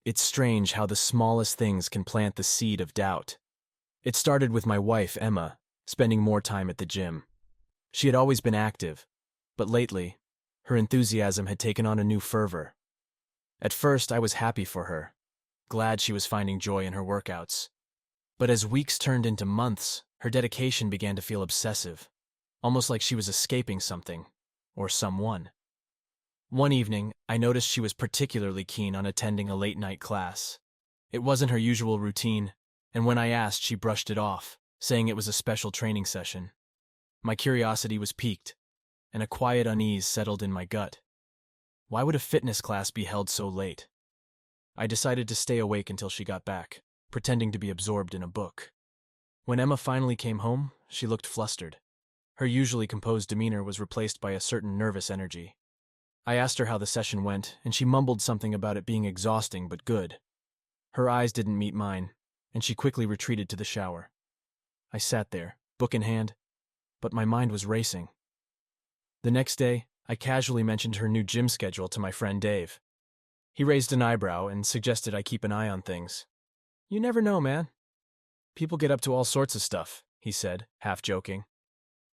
It's strange how the smallest things can plant the seed of doubt. It started with my wife, Emma, spending more time at the gym. She had always been active, but lately, her enthusiasm had taken on a new fervor. At first, I was happy for her, glad she was finding joy in her workouts. But as weeks turned into months, her dedication began to feel obsessive, almost like she was escaping something, or someone. One evening, I noticed she was particularly keen on attending a late-night class. It wasn't her usual routine, and when I asked, she brushed it off, saying it was a special training session. My curiosity was piqued, and a quiet unease settled in my gut. Why would a fitness class be held so late? I decided to stay awake until she got back, pretending to be absorbed in a book. When Emma finally came home, she looked flustered. Her usually composed demeanor was replaced by a certain nervous energy. I asked her how the session went, and she mumbled something about it being exhausting but good. Her eyes didn't meet mine, and she quickly retreated to the shower. I sat there, book in hand, but my mind was racing. The next day, I casually mentioned her new gym schedule to my friend Dave. He raised an eyebrow and suggested I keep an eye on things. "You never know, man. People get up to all sorts of stuff," he said, half joking.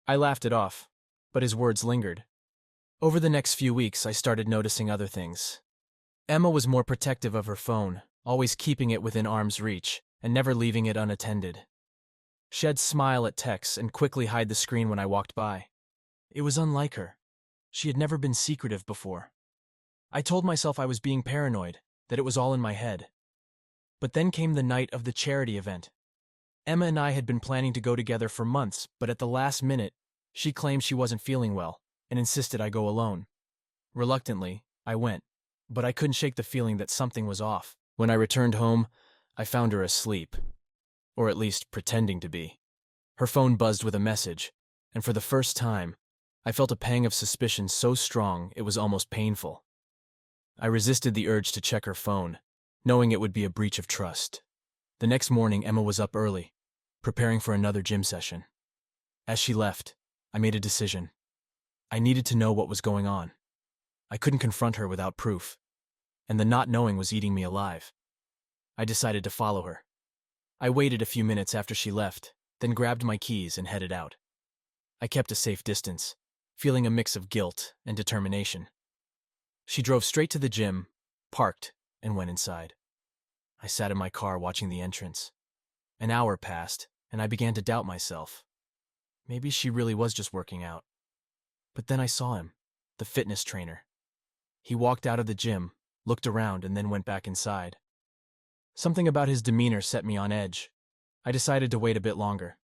I laughed it off, but his words lingered. Over the next few weeks, I started noticing other things. Emma was more protective of her phone, always keeping it within arm's reach, and never leaving it unattended. She'd smile at texts and quickly hide the screen when I walked by. It was unlike her. She had never been secretive before. I told myself I was being paranoid, that it was all in my head. But then came the night of the charity event. Emma and I had been planning to go together for months, but at the last minute, she claimed she wasn't feeling well and insisted I go alone. Reluctantly, I went, but I couldn't shake the feeling that something was off. When I returned home, I found her asleep, or at least pretending to be. Her phone buzzed with a message, and for the first time, I felt a pang of suspicion so strong it was almost painful. I resisted the urge to check her phone, knowing it would be a breach of trust. The next morning, Emma was up early, preparing for another gym session. As she left, I made a decision. I needed to know what was going on. I couldn't confront her without proof, and the not knowing was eating me alive. I decided to follow her. I waited a few minutes after she left, then grabbed my keys and headed out. I kept a safe distance, feeling a mix of guilt and determination. She drove straight to the gym, parked, and went inside. I sat in my car watching the entrance. An hour passed, and I began to doubt myself. Maybe she really was just working out. But then I saw him, the fitness trainer. He walked out of the gym, looked around, and then went back inside. Something about his demeanor set me on edge. I decided to wait a bit longer.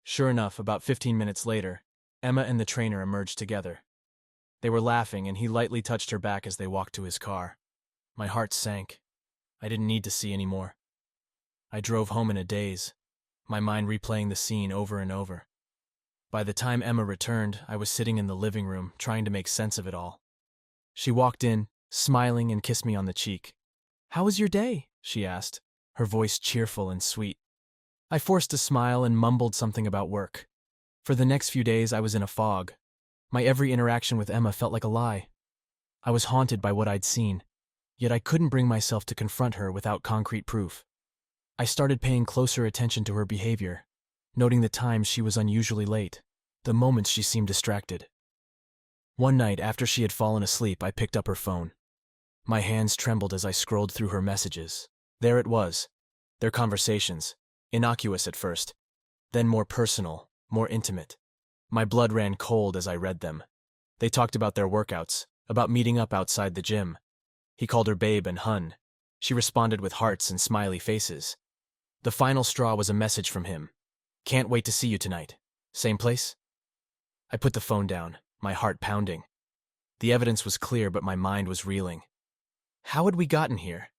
Sure enough, about 15 minutes later, Emma and the trainer emerged together. They were laughing, and he lightly touched her back as they walked to his car. My heart sank. I didn't need to see any more. I drove home in a daze, my mind replaying the scene over and over. By the time Emma returned, I was sitting in the living room, trying to make sense of it all. She walked in, smiling, and kissed me on the cheek. "How was your day?" she asked, her voice cheerful and sweet. I forced a smile and mumbled something about work. For the next few days, I was in a fog. My every interaction with Emma felt like a lie. I was haunted by what I'd seen, yet I couldn't bring myself to confront her without concrete proof. I started paying closer attention to her behavior, noting the times she was unusually late, the moments she seemed distracted. One night, after she had fallen asleep, I picked up her phone. My hands trembled as I scrolled through her messages. There it was, their conversations, innocuous at first, then more personal, more intimate. My blood ran cold as I read them. They talked about their workouts, about meeting up outside the gym. He called her babe and hun. She responded with hearts and smiley faces. The final straw was a message from him. "Can't wait to see you tonight. Same place?" I put the phone down, my heart pounding. The evidence was clear, but my mind was reeling. How had we gotten here?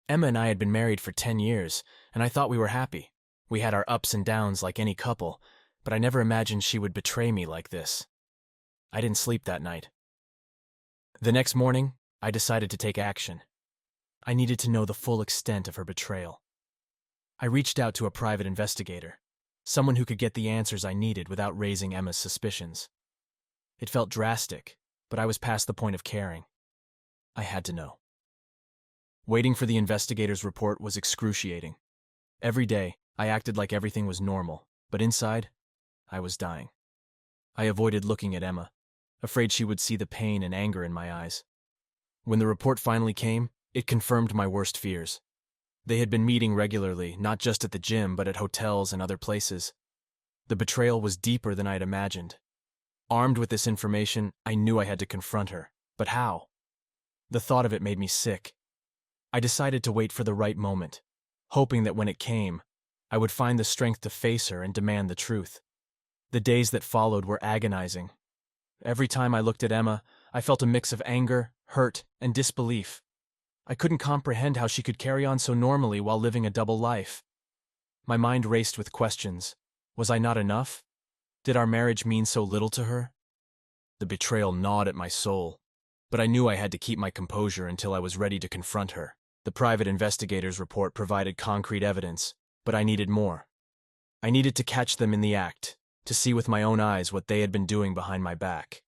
Emma and I had been married for 10 years, and I thought we were happy. We had our ups and downs like any couple, but I never imagined she would betray me like this. I didn't sleep that night. The next morning, I decided to take action. I needed to know the full extent of her betrayal. I reached out to a private investigator, someone who could get the answers I needed without raising Emma's suspicions. It felt drastic, but I was past the point of caring. I had to know. Waiting for the investigator's report was excruciating. Every day, I acted like everything was normal, but inside, I was dying. I avoided looking at Emma, afraid she would see the pain and anger in my eyes. When the report finally came, it confirmed my worst fears. They had been meeting regularly, not just at the gym, but at hotels and other places. The betrayal was deeper than I had imagined. Armed with this information, I knew I had to confront her. But how? The thought of it made me sick. I decided to wait for the right moment, hoping that when it came, I would find the strength to face her and demand the truth. The days that followed were agonizing. Every time I looked at Emma, I felt a mix of anger, hurt, and disbelief. I couldn't comprehend how she could carry on so normally while living a double life. My mind raced with questions. Was I not enough? Did our marriage mean so little to her? The betrayal gnawed at my soul, but I knew I had to keep my composure until I was ready to confront her. The private investigator's report provided concrete evidence, but I needed more. I needed to catch them in the act, to see with my own eyes what they had been doing behind my back.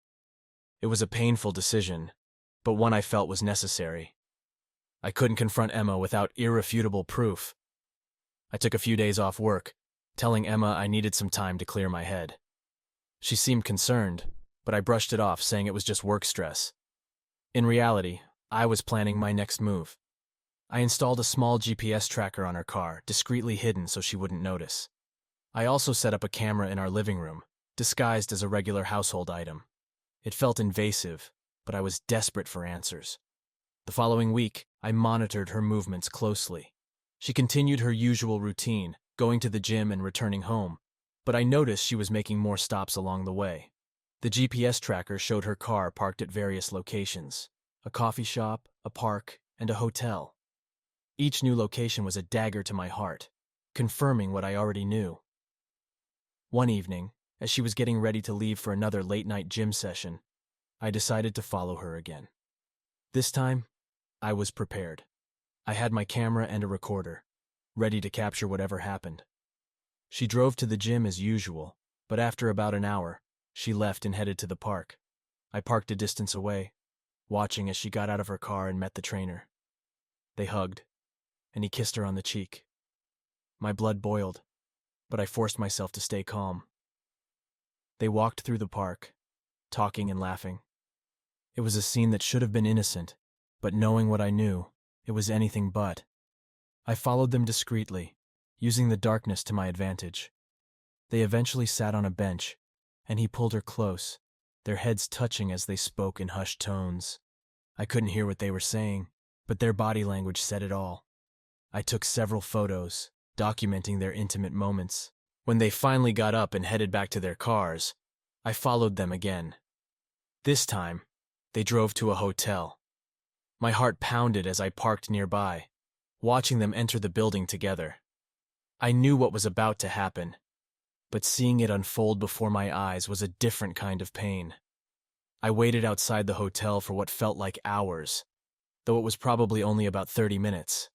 It was a painful decision, but one I felt was necessary. I couldn't confront Emma without irrefutable proof. I took a few days off work, telling Emma I needed some time to clear my head. She seemed concerned, but I brushed it off, saying it was just work stress. In reality, I was planning my next move. I installed a small GPS tracker on her car, discreetly hidden so she wouldn't notice. I also set up a camera in our living room, disguised as a regular household item. It felt invasive, but I was desperate for answers. The following week, I monitored her movements closely. She continued her usual routine, going to the gym and returning home, but I noticed she was making more stops along the way. The GPS tracker showed her car parked at various locations: a coffee shop, a park, and a hotel. Each new location was a dagger to my heart, confirming what I already knew. One evening, as she was getting ready to leave for another late-night gym session, I decided to follow her again. This time, I was prepared. I had my camera and a recorder, ready to capture whatever happened. She drove to the gym as usual, but after about an hour, she left and headed to the park. I parked a distance away, watching as she got out of her car and met the trainer. They hugged, and he kissed her on the cheek. My blood boiled, but I forced myself to stay calm. They walked through the park, talking and laughing. It was a scene that should have been innocent, but knowing what I knew, it was anything but. I followed them discreetly, using the darkness to my advantage. They eventually sat on a bench, and he pulled her close, their heads touching as they spoke in hushed tones. I couldn't hear what they were saying, but their body language said it all. I took several photos, documenting their intimate moments. When they finally got up and headed back to their cars, I followed them again. This time, they drove to a hotel. My heart pounded as I parked nearby, watching them enter the building together. I knew what was about to happen, but seeing it unfold before my eyes was a different kind of pain. I waited outside the hotel for what felt like hours, though it was probably only about 30 minutes.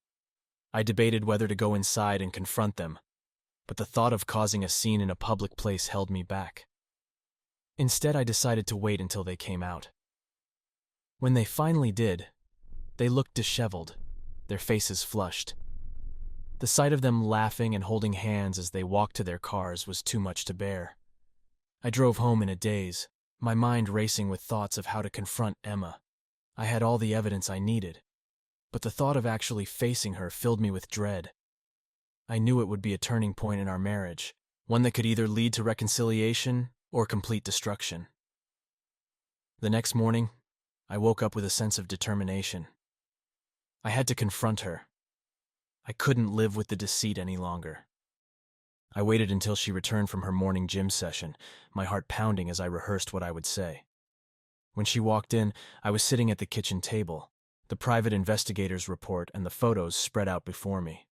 I debated whether to go inside and confront them, but the thought of causing a scene in a public place held me back. Instead, I decided to wait until they came out. When they finally did, they looked disheveled, their faces flushed. The sight of them laughing and holding hands as they walked to their cars was too much to bear. I drove home in a daze, my mind racing with thoughts of how to confront Emma. I had all the evidence I needed, but the thought of actually facing her filled me with dread. I knew it would be a turning point in our marriage, one that could either lead to reconciliation or complete destruction. The next morning, I woke up with a sense of determination. I had to confront her. I couldn't live with the deceit any longer. I waited until she returned from her morning gym session, my heart pounding as I rehearsed what I would say. When she walked in, I was sitting at the kitchen table, the private investigator's report and the photos spread out before me.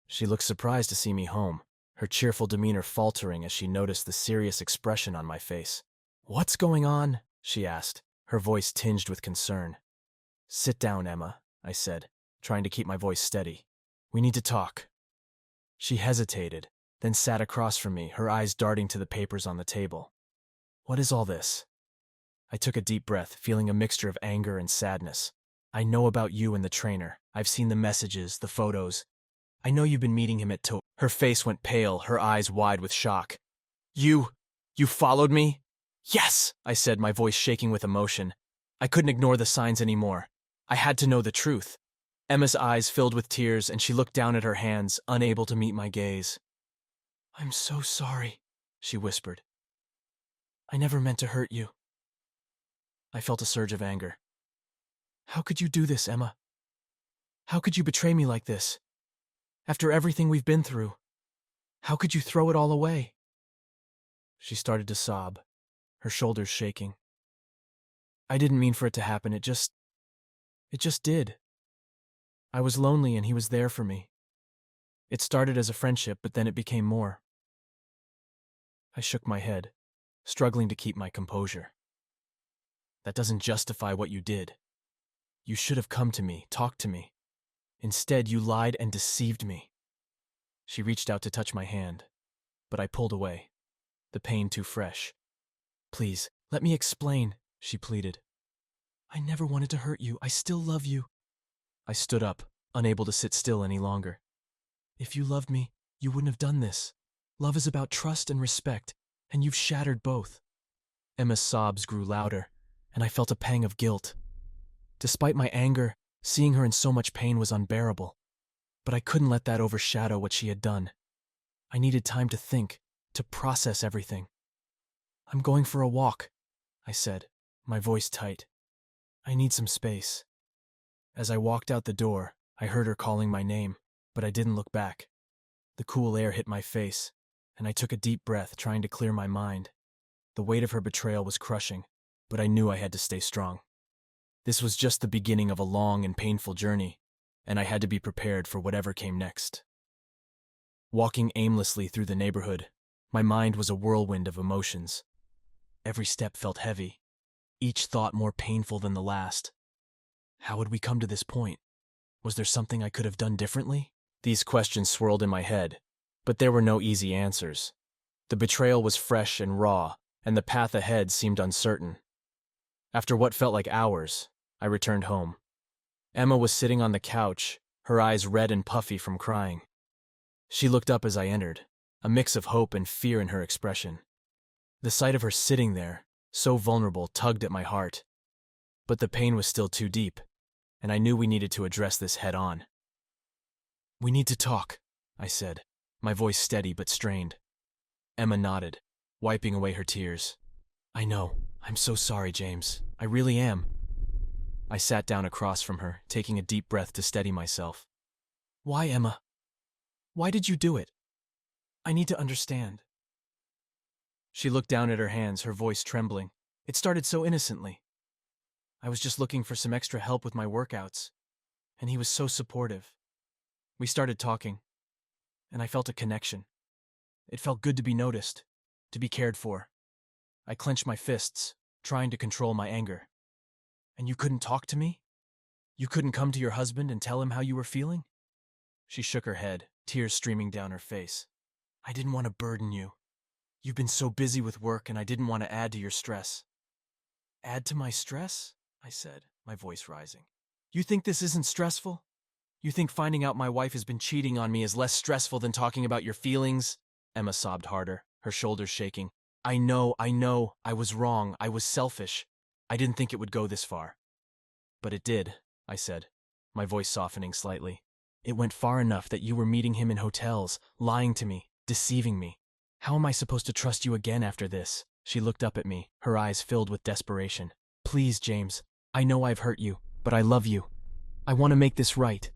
She looked surprised to see me home, her cheerful demeanor faltering as she noticed the serious expression on my face. "What's going on?" she asked, her voice tinged with concern. "Sit down, Emma," I said, trying to keep my voice steady. "We need to talk." She hesitated, then sat across from me, her eyes darting to the papers on the table. "What is all this?" I took a deep breath, feeling a mixture of anger and sadness. I know about you and the trainer. I've seen the messages, the photos. I know you've been meeting him at To. Her face went pale, her eyes wide with shock. You followed me? Yes, I said, my voice shaking with emotion. I couldn't ignore the signs anymore. I had to know the truth. Emma's eyes filled with tears, and she looked down at her hands, unable to meet my gaze. I'm so sorry, she whispered. I never meant to hurt you. I felt a surge of anger. How could you do this, Emma? How could you betray me like this? After everything we've been through, how could you throw it all away? She started to sob, her shoulders shaking. I didn't mean for it to happen, it just did. I was lonely and he was there for me. It started as a friendship, but then it became more. I shook my head, struggling to keep my composure. That doesn't justify what you did. You should have come to me, talked to me. Instead, you lied and deceived me. She reached out to touch my hand, but I pulled away, the pain too fresh. Please, let me explain, she pleaded. I never wanted to hurt you. I still love you. I stood up, unable to sit still any longer. If you loved me, you wouldn't have done this. Love is about trust and respect, and you've shattered both. Emma's sobs grew louder, and I felt a pang of guilt. Despite my anger, seeing her in so much pain was unbearable. But I couldn't let that overshadow what she had done. I needed time to think, to process everything. I'm going for a walk, I said, my voice tight. I need some space. As I walked out the door, I heard her calling my name, but I didn't look back. The cool air hit my face, and I took a deep breath, trying to clear my mind. The weight of her betrayal was crushing, but I knew I had to stay strong. This was just the beginning of a long and painful journey, and I had to be prepared for whatever came next. Walking aimlessly through the neighborhood, my mind was a whirlwind of emotions. Every step felt heavy, each thought more painful than the last. How had we come to this point? Was there something I could have done differently? These questions swirled in my head, but there were no easy answers. The betrayal was fresh and raw, and the path ahead seemed uncertain. After what felt like hours, I returned home. Emma was sitting on the couch, her eyes red and puffy from crying. She looked up as I entered, a mix of hope and fear in her expression. The sight of her sitting there, so vulnerable, tugged at my heart. But the pain was still too deep, and I knew we needed to address this head on. We need to talk, I said, my voice steady but strained. Emma nodded, wiping away her tears. I know. I'm so sorry, James. I really am. I sat down across from her, taking a deep breath to steady myself. Why, Emma? Why did you do it? I need to understand. She looked down at her hands, her voice trembling. It started so innocently. I was just looking for some extra help with my workouts, and he was so supportive. We started talking, and I felt a connection. It felt good to be noticed, to be cared for. I clenched my fists, trying to control my anger. And you couldn't talk to me? You couldn't come to your husband and tell him how you were feeling? She shook her head, tears streaming down her face. I didn't want to burden you. You've been so busy with work, and I didn't want to add to your stress. Add to my stress? I said, my voice rising. You think this isn't stressful? You think finding out my wife has been cheating on me is less stressful than talking about your feelings? Emma sobbed harder, her shoulders shaking. I know, I was wrong, I was selfish. I didn't think it would go this far. But it did, I said, my voice softening slightly. It went far enough that you were meeting him in hotels, lying to me, deceiving me. How am I supposed to trust you again after this? She looked up at me, her eyes filled with desperation. Please, James, I know I've hurt you, but I love you. I want to make this right.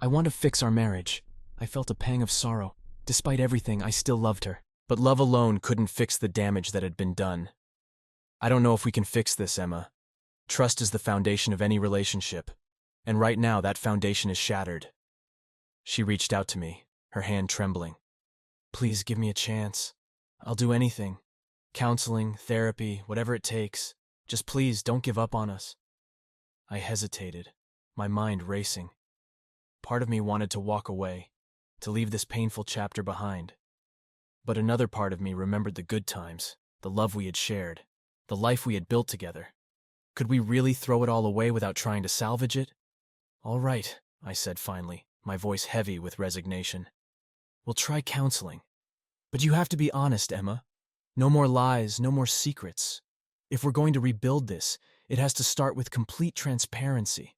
I want to fix our marriage. I felt a pang of sorrow. Despite everything, I still loved her. But love alone couldn't fix the damage that had been done. I don't know if we can fix this, Emma. Trust is the foundation of any relationship, and right now that foundation is shattered. She reached out to me, her hand trembling. Please give me a chance. I'll do anything. Counseling, therapy, whatever it takes. Just please don't give up on us. I hesitated, my mind racing. Part of me wanted to walk away, to leave this painful chapter behind. But another part of me remembered the good times, the love we had shared, the life we had built together. Could we really throw it all away without trying to salvage it? All right, I said finally, my voice heavy with resignation. We'll try counseling. But you have to be honest, Emma. No more lies, no more secrets. If we're going to rebuild this, it has to start with complete transparency.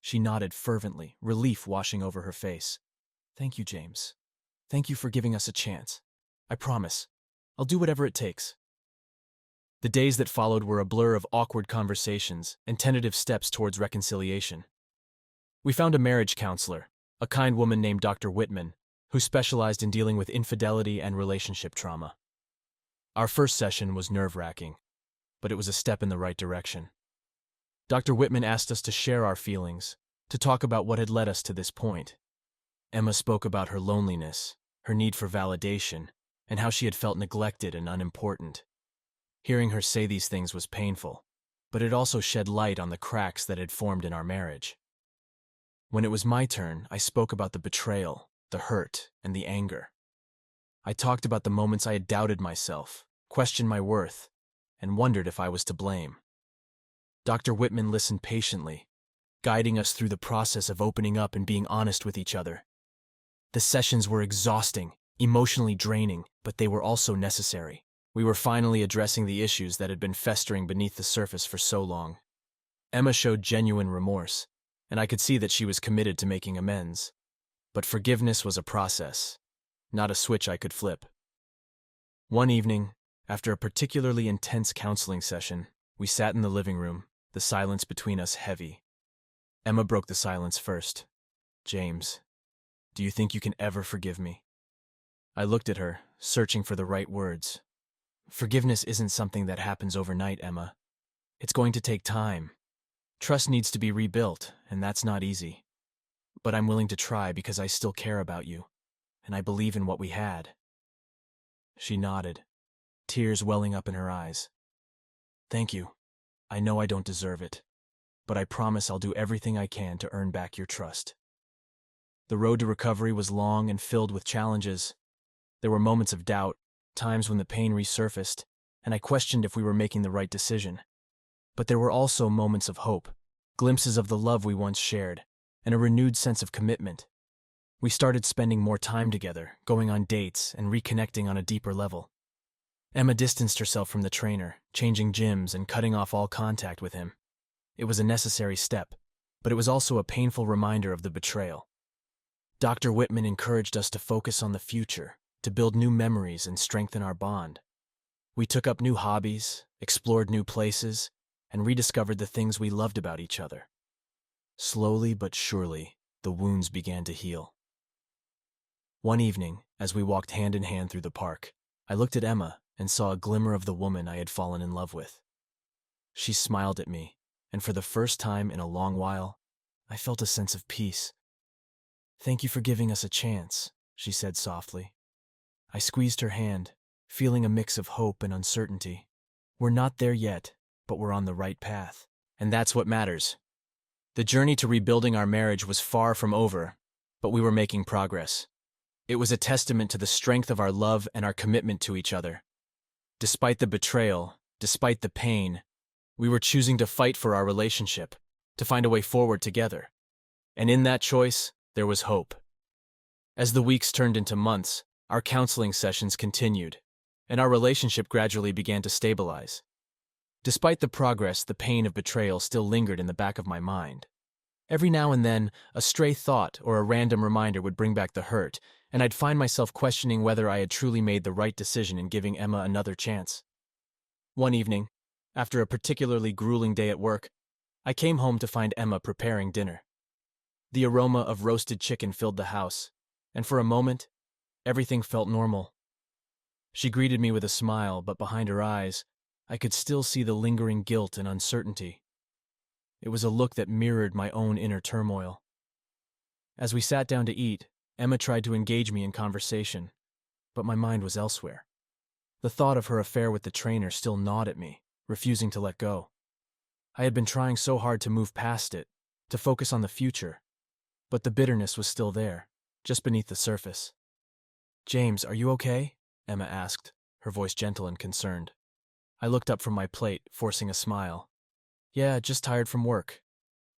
She nodded fervently, relief washing over her face. Thank you, James. Thank you for giving us a chance. I promise. I'll do whatever it takes. The days that followed were a blur of awkward conversations and tentative steps towards reconciliation. We found a marriage counselor, a kind woman named Dr. Whitman, who specialized in dealing with infidelity and relationship trauma. Our first session was nerve-wracking, but it was a step in the right direction. Dr. Whitman asked us to share our feelings, to talk about what had led us to this point. Emma spoke about her loneliness, her need for validation, and how she had felt neglected and unimportant. Hearing her say these things was painful, but it also shed light on the cracks that had formed in our marriage. When it was my turn, I spoke about the betrayal, the hurt, and the anger. I talked about the moments I had doubted myself, questioned my worth, and wondered if I was to blame. Dr. Whitman listened patiently, guiding us through the process of opening up and being honest with each other. The sessions were exhausting, emotionally draining, but they were also necessary. We were finally addressing the issues that had been festering beneath the surface for so long. Emma showed genuine remorse, and I could see that she was committed to making amends. But forgiveness was a process, not a switch I could flip. One evening, after a particularly intense counseling session, we sat in the living room, the silence between us heavy. Emma broke the silence first. James, do you think you can ever forgive me? I looked at her, searching for the right words. Forgiveness isn't something that happens overnight, Emma. It's going to take time. Trust needs to be rebuilt, and that's not easy. But I'm willing to try because I still care about you, and I believe in what we had. She nodded, tears welling up in her eyes. Thank you. I know I don't deserve it, but I promise I'll do everything I can to earn back your trust. The road to recovery was long and filled with challenges. There were moments of doubt, times when the pain resurfaced, and I questioned if we were making the right decision. But there were also moments of hope, glimpses of the love we once shared, and a renewed sense of commitment. We started spending more time together, going on dates and reconnecting on a deeper level. Emma distanced herself from the trainer, changing gyms and cutting off all contact with him. It was a necessary step, but it was also a painful reminder of the betrayal. Dr. Whitman encouraged us to focus on the future, to build new memories and strengthen our bond. We took up new hobbies, explored new places, and rediscovered the things we loved about each other. Slowly but surely, the wounds began to heal. One evening, as we walked hand in hand through the park, I looked at Emma and saw a glimmer of the woman I had fallen in love with. She smiled at me, and for the first time in a long while, I felt a sense of peace. Thank you for giving us a chance, she said softly. I squeezed her hand, feeling a mix of hope and uncertainty. We're not there yet, but we're on the right path. And that's what matters. The journey to rebuilding our marriage was far from over, but we were making progress. It was a testament to the strength of our love and our commitment to each other. Despite the betrayal, despite the pain, we were choosing to fight for our relationship, to find a way forward together. And in that choice, there was hope. As the weeks turned into months, our counseling sessions continued, and our relationship gradually began to stabilize. Despite the progress, the pain of betrayal still lingered in the back of my mind. Every now and then, a stray thought or a random reminder would bring back the hurt, and I'd find myself questioning whether I had truly made the right decision in giving Emma another chance. One evening, after a particularly grueling day at work, I came home to find Emma preparing dinner. The aroma of roasted chicken filled the house, and for a moment, everything felt normal. She greeted me with a smile, but behind her eyes, I could still see the lingering guilt and uncertainty. It was a look that mirrored my own inner turmoil. As we sat down to eat, Emma tried to engage me in conversation, but my mind was elsewhere. The thought of her affair with the trainer still gnawed at me, refusing to let go. I had been trying so hard to move past it, to focus on the future, but the bitterness was still there, just beneath the surface. James, are you okay? Emma asked, her voice gentle and concerned. I looked up from my plate, forcing a smile. Yeah, just tired from work.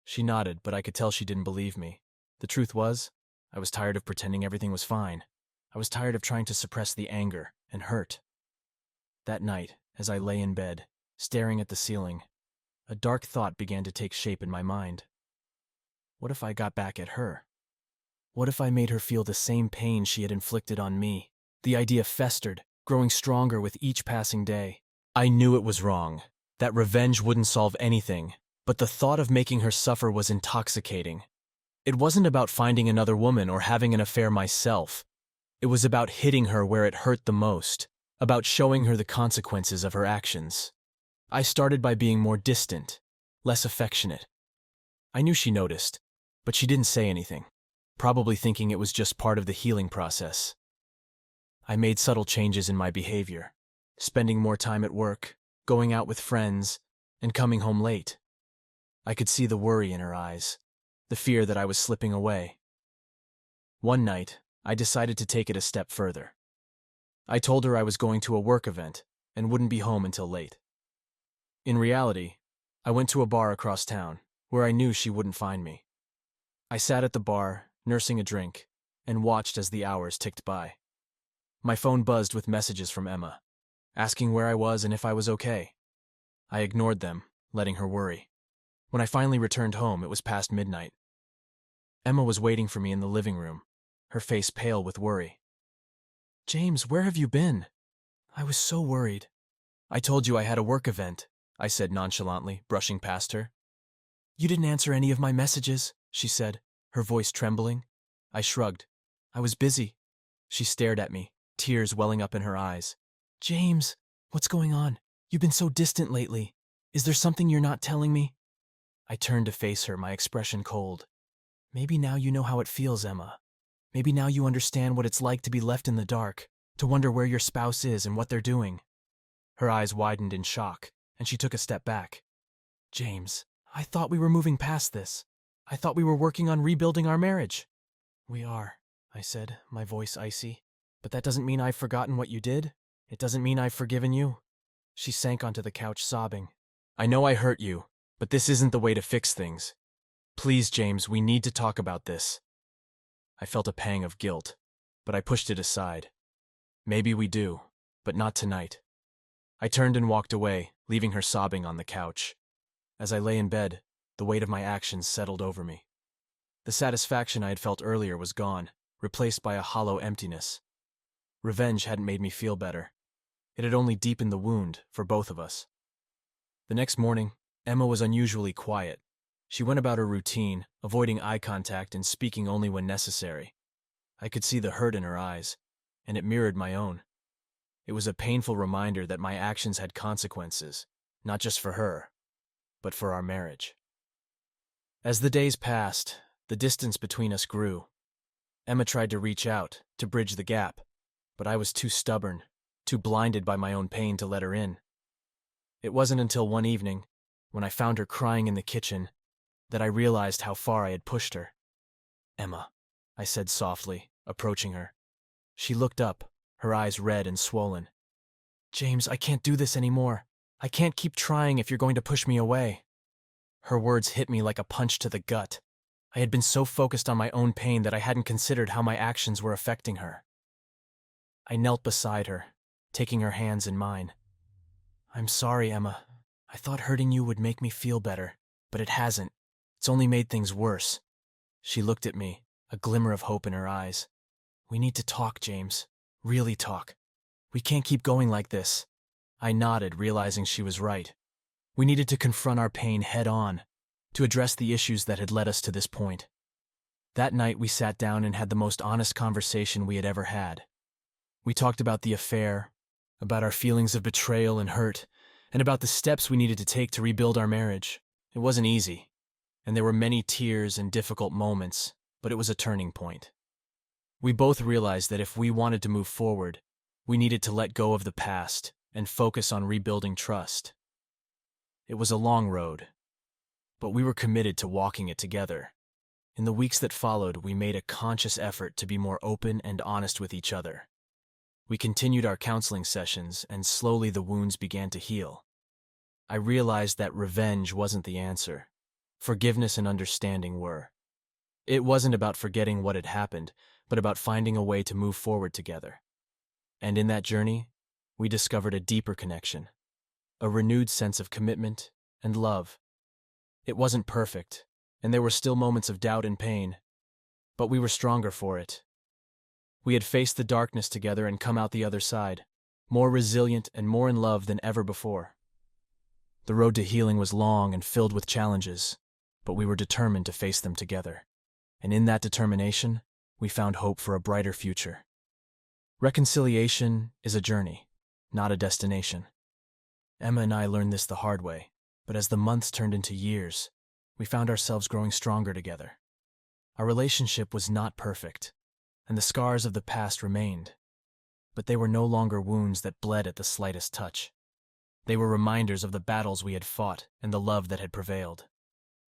She nodded, but I could tell she didn't believe me. The truth was, I was tired of pretending everything was fine. I was tired of trying to suppress the anger and hurt. That night, as I lay in bed, staring at the ceiling, a dark thought began to take shape in my mind. What if I got back at her? What if I made her feel the same pain she had inflicted on me? The idea festered, growing stronger with each passing day. I knew it was wrong, that revenge wouldn't solve anything, but the thought of making her suffer was intoxicating. It wasn't about finding another woman or having an affair myself. It was about hitting her where it hurt the most, about showing her the consequences of her actions. I started by being more distant, less affectionate. I knew she noticed, but she didn't say anything, probably thinking it was just part of the healing process. I made subtle changes in my behavior, spending more time at work, going out with friends, and coming home late. I could see the worry in her eyes, the fear that I was slipping away. One night, I decided to take it a step further. I told her I was going to a work event and wouldn't be home until late. In reality, I went to a bar across town, where I knew she wouldn't find me. I sat at the bar, nursing a drink, and watched as the hours ticked by. My phone buzzed with messages from Emma, asking where I was and if I was okay. I ignored them, letting her worry. When I finally returned home, it was past midnight. Emma was waiting for me in the living room, her face pale with worry. "James, where have you been? I was so worried." "I told you I had a work event," I said nonchalantly, brushing past her. "You didn't answer any of my messages," she said, her voice trembling. I shrugged. "I was busy." She stared at me, tears welling up in her eyes. "James, what's going on? You've been so distant lately. Is there something you're not telling me?" I turned to face her, my expression cold. "Maybe now you know how it feels, Emma. Maybe now you understand what it's like to be left in the dark, to wonder where your spouse is and what they're doing." Her eyes widened in shock, and she took a step back. "James, I thought we were moving past this. I thought we were working on rebuilding our marriage." "We are," I said, my voice icy. "But that doesn't mean I've forgotten what you did. It doesn't mean I've forgiven you." She sank onto the couch sobbing. "I know I hurt you, but this isn't the way to fix things. Please, James, we need to talk about this." I felt a pang of guilt, but I pushed it aside. "Maybe we do, but not tonight." I turned and walked away, leaving her sobbing on the couch. As I lay in bed, the weight of my actions settled over me. The satisfaction I had felt earlier was gone, replaced by a hollow emptiness. Revenge hadn't made me feel better. It had only deepened the wound for both of us. The next morning, Emma was unusually quiet. She went about her routine, avoiding eye contact and speaking only when necessary. I could see the hurt in her eyes, and it mirrored my own. It was a painful reminder that my actions had consequences, not just for her, but for our marriage. As the days passed, the distance between us grew. Emma tried to reach out, to bridge the gap, but I was too stubborn, too blinded by my own pain to let her in. It wasn't until one evening, when I found her crying in the kitchen, that I realized how far I had pushed her. "Emma," I said softly, approaching her. She looked up, her eyes red and swollen. "James, I can't do this anymore. I can't keep trying if you're going to push me away." Her words hit me like a punch to the gut. I had been so focused on my own pain that I hadn't considered how my actions were affecting her. I knelt beside her, taking her hands in mine. "I'm sorry, Emma. I thought hurting you would make me feel better, but it hasn't. It's only made things worse." She looked at me, a glimmer of hope in her eyes. "We need to talk, James. Really talk. We can't keep going like this." I nodded, realizing she was right. We needed to confront our pain head on, to address the issues that had led us to this point. That night we sat down and had the most honest conversation we had ever had. We talked about the affair, about our feelings of betrayal and hurt, and about the steps we needed to take to rebuild our marriage. It wasn't easy, and there were many tears and difficult moments, but it was a turning point. We both realized that if we wanted to move forward, we needed to let go of the past and focus on rebuilding trust. It was a long road, but we were committed to walking it together. In the weeks that followed, we made a conscious effort to be more open and honest with each other. We continued our counseling sessions, and slowly the wounds began to heal. I realized that revenge wasn't the answer. forgiveness and understanding were. It wasn't about forgetting what had happened, but about finding a way to move forward together. And in that journey, we discovered a deeper connection, a renewed sense of commitment and love. It wasn't perfect, and there were still moments of doubt and pain, but we were stronger for it. We had faced the darkness together and come out the other side, more resilient and more in love than ever before. The road to healing was long and filled with challenges, but we were determined to face them together. And in that determination, we found hope for a brighter future. Reconciliation is a journey, not a destination. Emma and I learned this the hard way, but as the months turned into years, we found ourselves growing stronger together. Our relationship was not perfect, and the scars of the past remained, but they were no longer wounds that bled at the slightest touch. They were reminders of the battles we had fought and the love that had prevailed.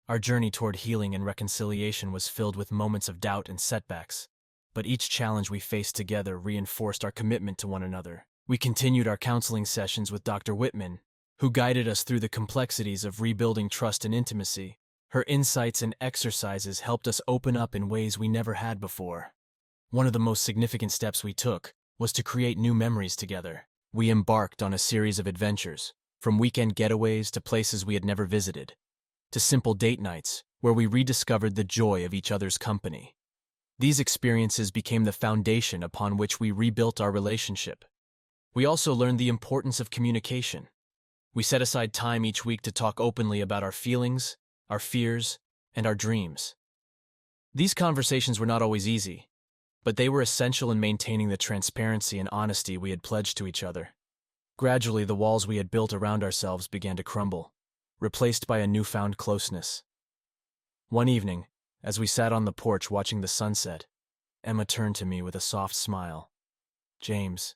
Our journey toward healing and reconciliation was filled with moments of doubt and setbacks, but each challenge we faced together reinforced our commitment to one another. We continued our counseling sessions with Dr. Whitman, who guided us through the complexities of rebuilding trust and intimacy. Her insights and exercises helped us open up in ways we never had before. One of the most significant steps we took was to create new memories together. We embarked on a series of adventures, from weekend getaways to places we had never visited, to simple date nights where we rediscovered the joy of each other's company. These experiences became the foundation upon which we rebuilt our relationship. We also learned the importance of communication. We set aside time each week to talk openly about our feelings, our fears, and our dreams. These conversations were not always easy, but they were essential in maintaining the transparency and honesty we had pledged to each other. Gradually, the walls we had built around ourselves began to crumble, replaced by a newfound closeness. One evening, as we sat on the porch watching the sunset, Emma turned to me with a soft smile. "James,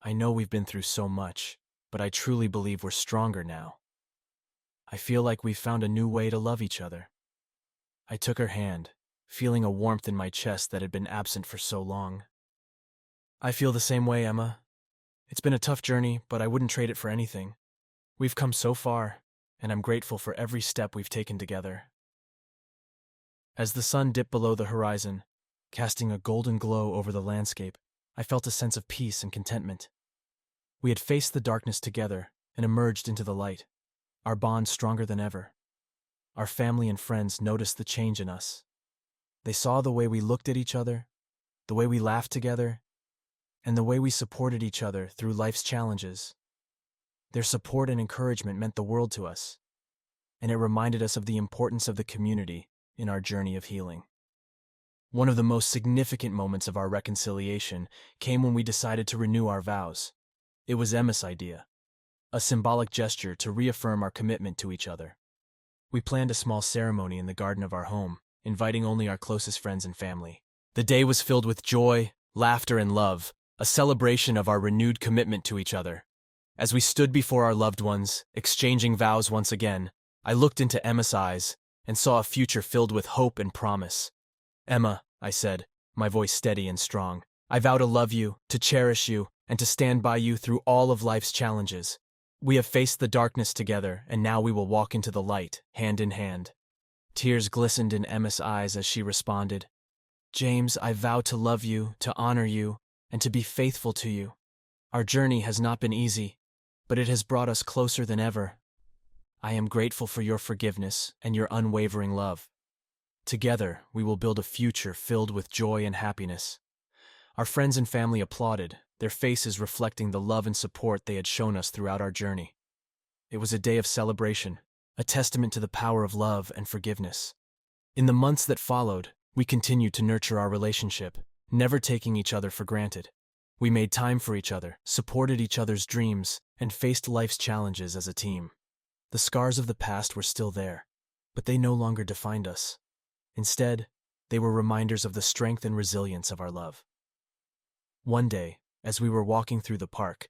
I know we've been through so much, but I truly believe we're stronger now. I feel like we've found a new way to love each other." I took her hand, feeling a warmth in my chest that had been absent for so long. "I feel the same way, Emma. It's been a tough journey, but I wouldn't trade it for anything. We've come so far, and I'm grateful for every step we've taken together." As the sun dipped below the horizon, casting a golden glow over the landscape, I felt a sense of peace and contentment. We had faced the darkness together and emerged into the light, our bond stronger than ever. Our family and friends noticed the change in us. They saw the way we looked at each other, the way we laughed together, and the way we supported each other through life's challenges. Their support and encouragement meant the world to us, and it reminded us of the importance of the community in our journey of healing. One of the most significant moments of our reconciliation came when we decided to renew our vows. It was Emma's idea, a symbolic gesture to reaffirm our commitment to each other. We planned a small ceremony in the garden of our home, inviting only our closest friends and family. The day was filled with joy, laughter, and love, a celebration of our renewed commitment to each other. As we stood before our loved ones, exchanging vows once again, I looked into Emma's eyes and saw a future filled with hope and promise. "Emma," I said, my voice steady and strong, "I vow to love you, to cherish you, and to stand by you through all of life's challenges. We have faced the darkness together, and now we will walk into the light, hand in hand." Tears glistened in Emma's eyes as she responded, "James, I vow to love you, to honor you, and to be faithful to you. Our journey has not been easy, but it has brought us closer than ever. I am grateful for your forgiveness and your unwavering love. Together, we will build a future filled with joy and happiness." Our friends and family applauded, their faces reflecting the love and support they had shown us throughout our journey. It was a day of celebration, a testament to the power of love and forgiveness. In the months that followed, we continued to nurture our relationship, never taking each other for granted. We made time for each other, supported each other's dreams, and faced life's challenges as a team. The scars of the past were still there, but they no longer defined us. Instead, they were reminders of the strength and resilience of our love. One day, as we were walking through the park,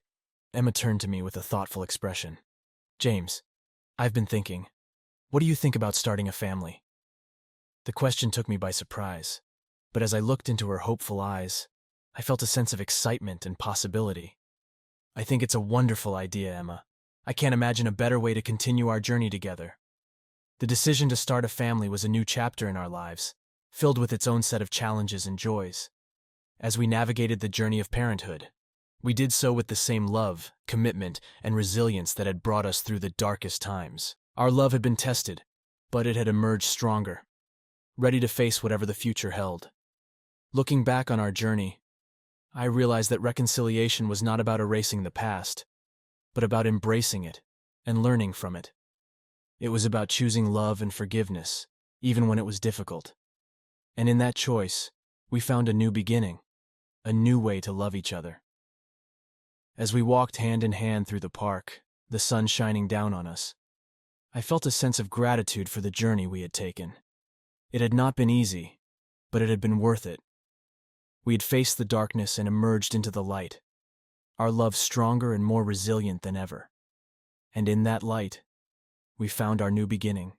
Emma turned to me with a thoughtful expression. "James, I've been thinking, what do you think about starting a family?" The question took me by surprise, but as I looked into her hopeful eyes, I felt a sense of excitement and possibility. "I think it's a wonderful idea, Emma. I can't imagine a better way to continue our journey together." The decision to start a family was a new chapter in our lives, filled with its own set of challenges and joys. As we navigated the journey of parenthood, we did so with the same love, commitment, and resilience that had brought us through the darkest times. Our love had been tested, but it had emerged stronger, ready to face whatever the future held. Looking back on our journey, I realized that reconciliation was not about erasing the past, but about embracing it and learning from it. It was about choosing love and forgiveness, even when it was difficult. And in that choice, we found a new beginning, a new way to love each other. As we walked hand in hand through the park, the sun shining down on us, I felt a sense of gratitude for the journey we had taken. It had not been easy, but it had been worth it. We had faced the darkness and emerged into the light, our love stronger and more resilient than ever. And in that light, we found our new beginning.